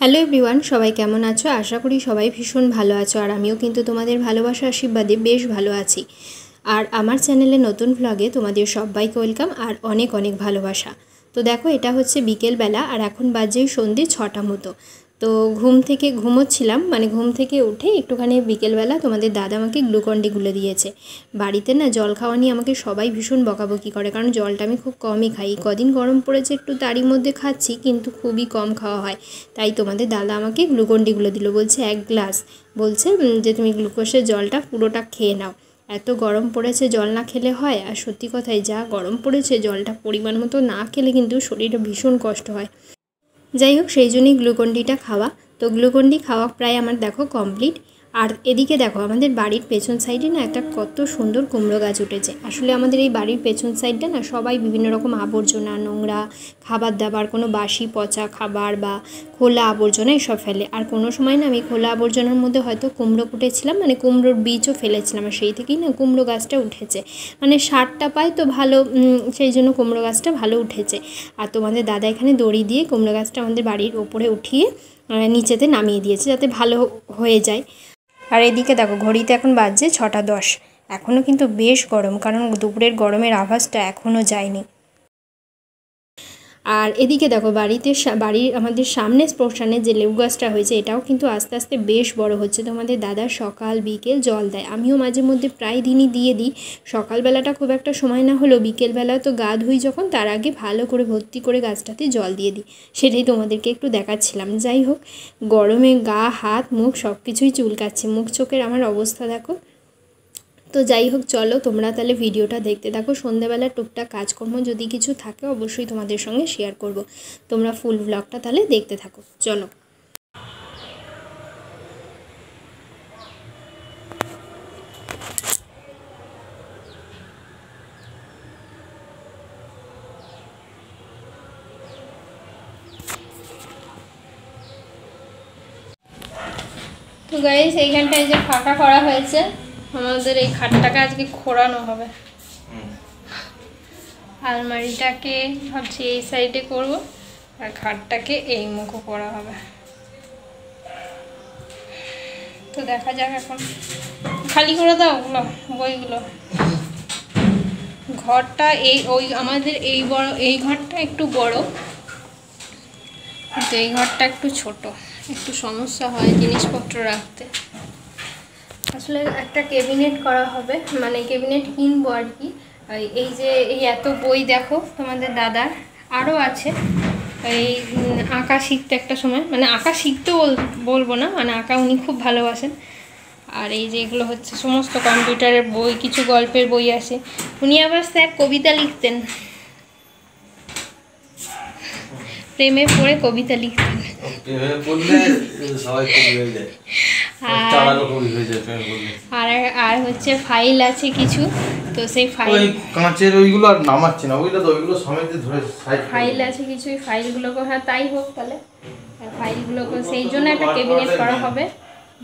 Hello everyone, সবাই কেমন আছো? আশা করি সবাই ভীষণ ভালো আছো। আর আমিও কিন্তু তোমাদের ভালোবাসা আশীর্বাদে বেশ ভালো আছি। আর আমার চ্যানেলে নতুন ভ্লগে তোমাদের সবাইকে ওয়েলকাম আর অনেক অনেক ভালোবাসা। তো দেখো, এটা হচ্ছে বিকেলবেলা আর এখন বাজে সন্ধ্যে 6টা মতো। তো ঘুমোচ্ছিলাম, ঘুম থেকে উঠে একটুখানি বিকেলবেলা তোমাদের দাদা আমাকে গ্লুকন্ডি গুলে দিয়েছে। বাড়িতে না জল খাওয়া নিয়ে আমাকে সবাই ভীষণ বকাবকি করে, কারণ জলটা আমি খুব কমই খাই। কদিন গরম পড়েছে একটু, তারই মধ্যে খাচ্ছি, কিন্তু খুবই কম খাওয়া হয়। তাই তোমাদের দাদা আমাকে গ্লুকন্ডি গুলে দিল, বলছে 1 গ্লাস, বলছে যে তুমি গ্লুকোজের জলটা পুরোটা খেয়ে নাও। এত গরম পড়েছে, জল না খেলে হয়? আর সত্যি কথাই, যা গরম পড়েছে, জলটা পরিমাণ মতো না খেলে কিন্তু শরীরে ভীষণ কষ্ট হয়। যাই হোক, সেই জন্যই গ্লুকন্ডিটা খাওয়া। তো গ্লুকন্ডি খাওয়া প্রায় আমার দেখো কমপ্লিট। আর এদিকে দেখো, আমাদের বাড়ির পেছন সাইডে না একটা কত সুন্দর কুমড়ো গাছ উঠেছে। আসলে আমাদের এই বাড়ির পেছন সাইডটা না সবাই বিভিন্ন রকম আবর্জনা, নোংরা খাবার দাবার, কোনো বাসি পচা খাবার বা খোলা আবর্জনা এসব ফেলে। আর কোনো সময় না আমি খোলা আবর্জনার মধ্যে হয়তো কুমড়ো কুটেছিলাম, কুমড়োর বীজও ফেলেছিলাম, আর সেই থেকেই না কুমড়ো গাছটা উঠেছে। সারটা পাই তো ভালো, সেই জন্য কুমড়ো গাছটা ভালো উঠেছে। আর তোমাদের দাদা এখানে দড়ি দিয়ে কুমড়ো গাছটা আমাদের বাড়ির ওপরে উঠিয়ে নিচেতে নামিয়ে দিয়েছে, যাতে ভালো হয়ে যায়। আর এদিকে দেখো, ঘড়িতে এখন বাজছে 6টা 10। এখনও কিন্তু বেশ গরম, কারণ দুপুরের গরমের আভাসটা এখনও যায়নি। আর এদিকে দেখো, বাড়ির আমাদের সামনে পোর্শনে যে লেবু গাছটা হয়েছে, এটাও কিন্তু আস্তে আস্তে বেশ বড় হচ্ছে। তোমাদের দাদা সকাল বিকেল জল দেয়, আমিও মাঝে মধ্যে প্রায় দিনই দিয়ে দিই। সকালবেলাটা খুব একটা সময় না হলেও বিকেলবেলা তো গা ধুই যখন, তার আগে ভালো করে ভর্তি করে গাছটাতে জল দিয়ে দিই। সেটাই তোমাদেরকে একটু দেখাচ্ছিলাম। যাই হোক, গরমে গা হাত মুখ সব কিছুই চুলকাচ্ছে, মুখ চোখের আমার অবস্থা দেখো। তো যাই হোক, চলো তোমরা তাহলে ভিডিওটা দেখতে থাকো। সন্ধ্যাবেলা টুকটাক কাজকর্ম যদি কিছু থাকে অবশ্যই তোমাদের সঙ্গে শেয়ার করব। তোমরা ফুল ব্লগটা তাহলে দেখতে থাকো, চলো। তো গাইস, এইখানটায় যে ফাঁকা করা হয়েছে, আমাদের এই খাটটাকে আজকে খোঁড়ানো হবে। আলমারিটাকে ভাবছি এই সাইডে করব, আর খাটটাকে এই মুখো করা হবে। তো দেখা যাক, এখন খালি করে দাও ওগুলো বইগুলো। ঘরটা আমাদের এই ঘরটা একটু বড়, কিন্তু এই ঘরটা একটু ছোট, একটু সমস্যা হয় জিনিসপত্র রাখতে। আসলে একটা ক্যাবিনেট করা হবে, ক্যাবিনেট কিনবো আর কি। এই যে এই এত বই দেখো তোমাদের দাদার, আরও আছে। এই আঁকা শিখতে একটা সময়, আঁকা শিখতে বলবো না, আঁকা উনি খুব ভালোবাসেন। আর এই যে এগুলো হচ্ছে সমস্ত কম্পিউটারের বই, কিছু গল্পের বই আছে। উনি আবার স্যার কবিতা লিখতেন, প্রেমে পড়ে কবিতা লিখতেন। আর হচ্ছে ফাইল আছে কিছু, তো সেই কাঁচের ওইগুলো আর নামাচ্ছে না, ওইগুলো তো ওইগুলো সমেত ধরে ফাইল আছে কিছু, ফাইলগুলোকে, হ্যাঁ তাই হোক তাহলে, ফাইলগুলোকে সেই জন্য একটা ক্যাবিনেট করা হবে।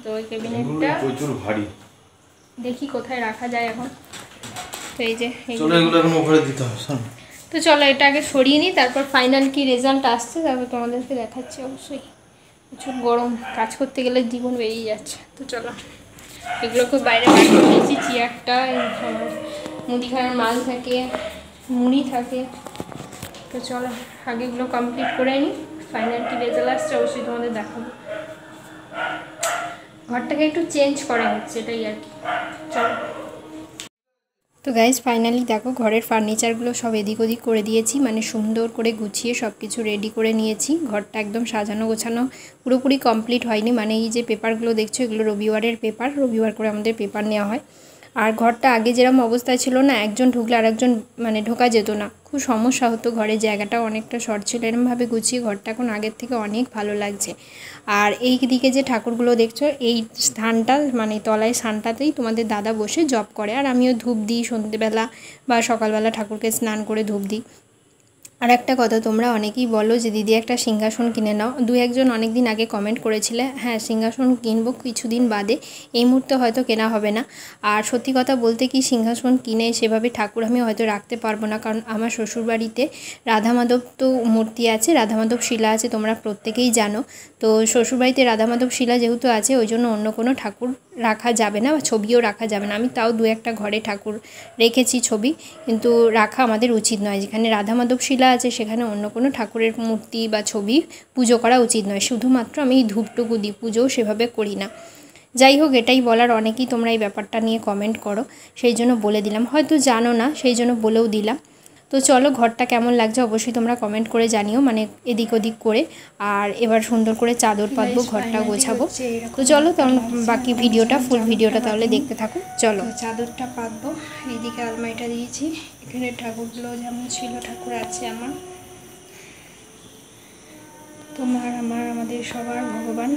তো ওই ক্যাবিনেটটা প্রচুর ভারী, দেখি কোথায় রাখা যায় এখন। তো এই যে চলো এগুলো এখন উপরে দিতে হবে। তো চলো এটা আগে সরিয়ে নিই, তারপর ফাইনাল কি রেজাল্ট আসছে তারপর তোমাদেরকে দেখাচ্ছি। অবশ্যই প্রচুর গরম, কাজ করতে গেলে জীবন বেরিয়ে যাচ্ছে। তো চলো, এগুলোকে বাইরে বার করে দিয়েছি। চেয়ারটা মুদিখানার মাল থাকে, মুড়ি থাকে। তো চলো আগে এগুলো কমপ্লিট করে নিই, ফাইনাল কি রেজাল্ট আসছে অবশ্যই তোমাদের দেখাবো। ঘরটাকে একটু চেঞ্জ করা হচ্ছে, এটাই আর কি। চলো। তো গাইজ, ফাইনালি দেখো ঘরের ফার্নিচারগুলো সব এদিক ওদিক করে দিয়েছি, সুন্দর করে গুছিয়ে সব কিছু রেডি করে নিয়েছি। ঘরটা একদম সাজানো গোছানো পুরোপুরি কমপ্লিট হয়নি। এই যে পেপারগুলো দেখছো, এগুলো রবিবারের পেপার, রবিবার করে আমাদের পেপার নেওয়া হয়। আর ঘরটা আগে যেরকম অবস্থায় ছিল না, একজন ঢুকলে আরেকজন ঢোকা যেত না, খুব সমস্যা হতো। ঘরের জায়গাটাও অনেকটা শর্ট ছিল। এরমভাবে গুছিয়ে ঘরটা এখন আগের থেকে অনেক ভালো লাগছে। আর এই দিকে যে ঠাকুরগুলো দেখছো, এই স্থানটা তলায় স্থানটাতেই তোমাদের দাদা বসে জপ করে। আর আমিও ধূপ দিই সন্ধ্যেবেলা বা সকালবেলা, ঠাকুরকে স্নান করে ধূপ দিই। আর একটা কথা, তোমরা অনেকেই বলো যে দিদি একটা সিংহাসন কিনে নাও। দু একজন অনেক দিন আগে কমেন্ট করেছিলে। হ্যাঁ, সিংহাসন কিনবো কিছুদিন বাদে, এই মুহূর্তে হয়তো কেনা হবে না। আর সত্যি কথা বলতে কি, সিংহাসন কিনে সেভাবে ঠাকুর আমি হয়তো রাখতে পারবো না, কারণ আমার শ্বশুরবাড়িতে রাধা মাধব তো মূর্তি আছে, রাধা মাধব শিলা আছে, তোমরা প্রত্যেকেই জানো। তো শ্বশুরবাড়িতে রাধা মাধব শিলা যেহেতু আছে, ওই জন্য অন্য কোনো ঠাকুর রাখা যাবে না বা ছবিও রাখা যাবে না। আমি তাও দু একটা ঘরে ঠাকুর রেখেছি ছবি, কিন্তু রাখা আমাদের উচিত নয়। যেখানে রাধা মাধব শিলা আছে সেখানে অন্য কোনো ঠাকুরের মূর্তি বা ছবি পুজো করা উচিত নয়। শুধুমাত্র আমি ধূপটুকু দিই, পুজোও সেভাবে করি না। যাই হোক, এটাই বলার। অনেকেই তোমরা এই ব্যাপারটা নিয়ে কমেন্ট করো, সেই জন্য বলে দিলাম। হয়তো জানো না, সেই জন্য বলেও দিলাম। তো চলো, ঘরটা কেমন লাগছে অবশ্যই তোমরা কমেন্ট করে জানিও, মানে এদিক ওদিক করে। আর এবার সুন্দর করে চাদর পাতবো, ঘরটা গোছাবো। তো চলো, তখন বাকি ভিডিওটা, ফুল ভিডিওটা তাহলে দেখতে থাকো। চলো, চাদরটা পাতবো। এইদিকে আলমারিটা দিয়েছি, এখানে ঠাকুরগুলো যেমন ছিল, ঠাকুর আছে আমার, তোমার, আমার, আমাদের সবার ভগবান।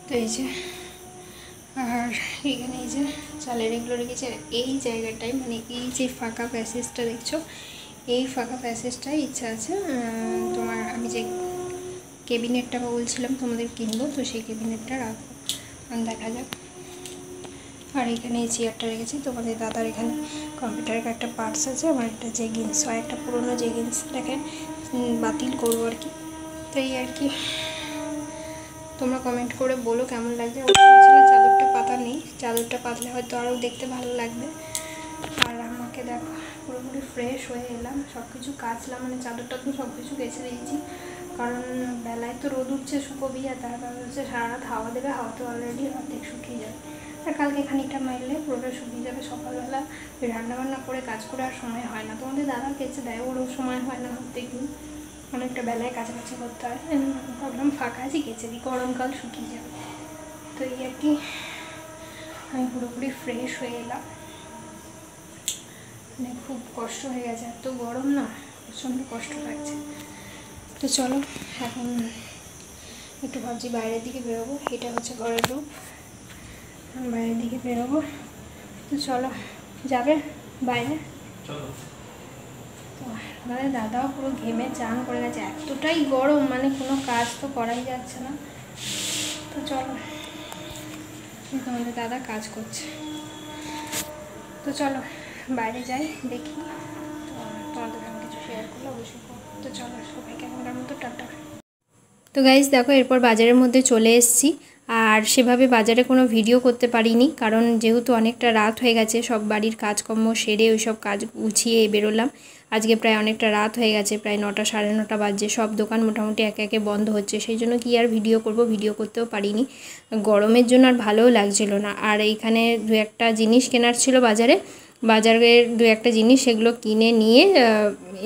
তো এই যে, আর এখানে এই যে চালের এগুলো রেখেছি। আর এই জায়গাটায়, মানে এই যে ফাঁকা প্যাসেজটা দেখছো, এই ফাঁকা প্যাসেজটাই ইচ্ছা আছে তোমার, আমি যে ক্যাবিনেটটা বলছিলাম তোমাদের কিনবো, তো সেই ক্যাবিনেটটা রাখবো, দেখা যাক। আর এখানে এই চেয়ারটা রেখেছি। তোমাদের দাদার এখানে কম্পিউটারের একটা পার্টস আছে, আমার একটা জেগিন্স হয়, একটা পুরোনো জেগিন্সটাকে বাতিল করবো আর কি। তো এই আর কি, তোমরা কমেন্ট করে বলো কেমন লাগছে। চাদরটা পাতা নেই, চাদরটা পাতলে হয়তো আরও দেখতে ভালো লাগবে। আর আমাকে দেখো, পুরোপুরি ফ্রেশ হয়ে এলাম, সব কিছু কাচলাম, মানে চাদরটা তো সব কিছু কেচে দিয়েছি, কারণ বেলায় তো রোদ উঠছে, শুকোবি, আর তারপর হচ্ছে সারা রাত হাওয়া দেবে, হাওয়াতে অলরেডি অর্ধেক শুকিয়ে যাবে। আর কালকে খানিকটা মারলে পুরোটা শুকিয়ে যাবে। সকালবেলা ওই রান্নাবান্না করে কাজ করে আর সময় হয় না। তোমাদের দাদা কেচে দেয়, ওরও সময় হয় না, দেখুন অনেকটা বেলায় কাছাকাছি করতে হয়। ভাবলাম ফাঁকা আছি, কেচে দিই, গরমকাল শুকিয়ে যাবে। তো এই আর কি, আমি পুরোপুরি ফ্রেশ হয়ে এলাম। মানে খুব কষ্ট হয়ে গেছে, এত গরম না, প্রচণ্ড কষ্ট লাগছে। তো চলো, এখন একটু ভাবছি বাইরের দিকে বেরোবো। এটা হচ্ছে ঘরের রূপ, বাইরের দিকে বেরোবো। তো চলো, যাবে বাইরে? চলো। তো আমাদের দাদাও পুরো ঘেমে চান করে গেছে, এতটাই গরম, মানে কোনো কাজ তো করাই যাচ্ছে না। তো চলো, তোমাদের দাদা কাজ করছে। তো চলো বাইরে যাই, দেখি। তো তোমাদের আমি কিছু শেয়ার করলে অবশ্যই করবো। তো চলো, সবাইকে এখনকার মতো টাটা। তো গাইজ দেখো, এরপর বাজারের মধ্যে চলে এসেছি। আর সেভাবে বাজারে কোনো ভিডিও করতে পারিনি, কারণ যেহেতু অনেকটা রাত হয়ে গেছে, সব বাড়ির কাজকর্ম সেরে ওই সব কাজ গুছিয়ে বেরোলাম। আজকে প্রায় অনেকটা রাত হয়ে গেছে, প্রায় 9টা সাড়ে 9টা বাজছে। সব দোকান মোটামুটি একে একে বন্ধ হচ্ছে, সেই জন্য কি আর ভিডিও করব, ভিডিও করতেও পারিনি। গরমের জন্য আর ভালোও লাগছিল না। আর এইখানে দু একটা জিনিস কেনার ছিল বাজারের দু একটা জিনিস, সেগুলো কিনে নিয়ে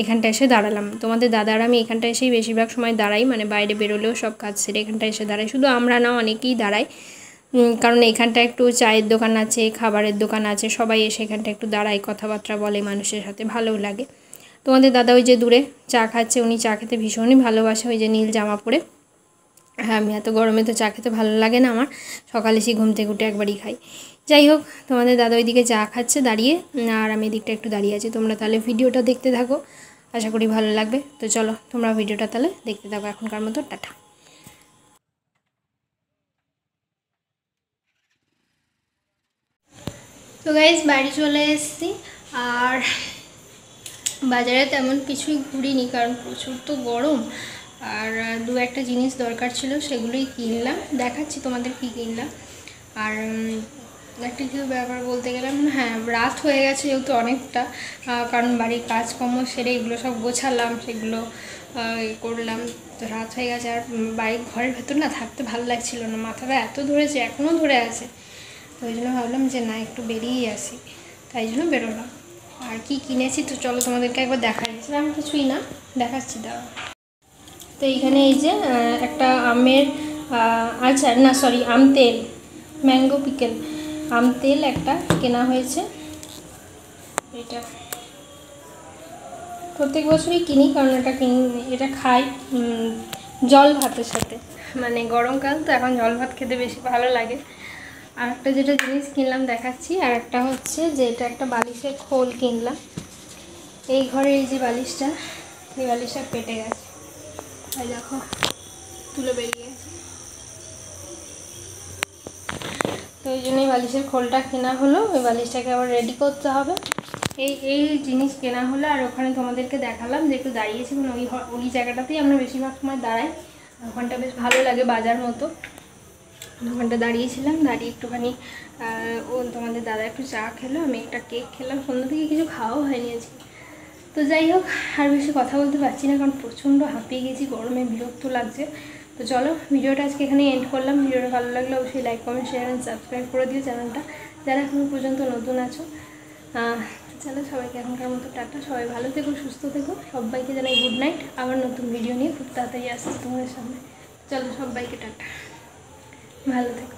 এখানটা এসে দাঁড়ালাম। তোমাদের দাদার আমি এখানটা এসেই বেশিরভাগ সময় দাঁড়াই, মানে বাইরে বেরোলেও সব কাজ সেরে এখানটা এসে দাঁড়াই। শুধু আমরা না, অনেকেই দাঁড়ায়, কারণ এখানটা একটু চায়ের দোকান আছে, খাবারের দোকান আছে, সবাই এসে এখানটা একটু দাঁড়ায়, কথাবার্তা বলে মানুষের সাথে, ভালোও লাগে। তোমাদের দাদা ওই যে দূরে চা খাচ্ছে, উনি চা খেতে ভীষণই ভালোবাসে, ওই যে নীল জামা পরে। হ্যাঁ, আমি এত গরমে তো চা খেতে ভালো লাগে না আমার, সকালে এসে ঘুম থেকে উঠে একবারই খাই। যাই হোক, তোমাদের দাদা ওইদিকে চা খাচ্ছে দাঁড়িয়ে, আর আমি এদিকটা একটু দাঁড়িয়ে আছি। তোমরা তাহলে ভিডিওটা দেখতে থাকো, আশা করি ভালো লাগবে। তো চলো, তোমরা ভিডিওটা তাহলে দেখতে থাকো। এখনকার মতো টাটা। তো গাইজ, বাড়ি চলে এসেছি। আর বাজারে তেমন কিছুই ঘুরিনি, কারণ প্রচুর তো গরম। আর দু একটা জিনিস দরকার ছিল, সেগুলোই কিনলাম, দেখাচ্ছি তোমাদের কী কিনলাম। আর একটা কিছু ব্যাপার বলতে গেলাম, হ্যাঁ, রাত হয়ে গেছে যেহেতু অনেকটা, কারণ বাড়ির কাজকর্ম সেরে এগুলো সব গোছালাম, সেগুলো করলাম, তো রাত হয়ে গেছে। আর বাড়ির ঘরের ভেতর না থাকতে ভালো লাগছিল না, মাথাটা এত ধরেছে, এখনও ধরে আছে। তো ওই জন্য ভাবলাম যে না, একটু বেরিয়েই আসি, তাই জন্য বেরোলাম। আর কি কিনেছি তো চলো তোমাদেরকে একবার দেখাচ্ছিলাম, কিছুই না, দেখাচ্ছি দাঁড়াও। তো এইখানে এই যে একটা আমের আচার, না সরি, আম তেল, ম্যাঙ্গো পিকেল, আম তেল একটা কেনা হয়েছে। এটা প্রত্যেক বছরই কিনি, কারণ এটা খাই জল ভাতের সাথে, মানে গরমকাল তো এখন জল ভাত খেতে বেশি ভালো লাগে। আর একটা যেটা জিনিস কিনলাম দেখাচ্ছি, আর একটা হচ্ছে যে এটা একটা বালিশের খোল কিনলাম। এই ঘরে এই যে বালিশটা, এই বালিশটা পেটে গেছে, এই দেখো তুলে বেরিয়ে গেছে। তো ওই জন্যই বালিশের খোলটা কেনা হলো, ওই বালিশটাকে আবার রেডি করতে হবে। এই জিনিস কেনা হলো। আর ওখানে তোমাদেরকে দেখালাম যে একটু দাঁড়িয়েছি, মানে ওই জায়গাটাতেই আমরা বেশিরভাগ সময় দাঁড়াই। ওখানটা বেশ ভালো লাগে, বাজার মতো। ওখানটা দাঁড়িয়েছিলাম, দাঁড়িয়ে একটুখানি তোমাদের দাদা একটু চা খেলো, আমি একটা কেক খেলাম। সন্ধ্যা থেকে কিছু খাওয়াও হয়নি আজকে। তো যাই হোক, আর বেশি কথা বলতে পারছি না, কারণ প্রচণ্ড হাঁপিয়ে গেছি, গরমে বিরক্ত লাগছে। তো চলো, ভিডিওটা আজকে এখানে এন্ড করলাম। ভিডিওটা ভালো লাগলে অবশ্যই like, comment, share and subscribe করে দিও চ্যানেলটা, যারা এখনো পর্যন্ত নতুন আছো। চলো, সবাইকে এখনকার মতো টাটা। সবাই ভালো থেকো, সুস্থ থেকো। সবাইকে জানাই গুড নাইট। আবার নতুন ভিডিও নিয়ে খুব তাড়াতাড়ি আসছি তোমাদের সামনে। চলো, সবাইকে টাটা, ভালো থেকো।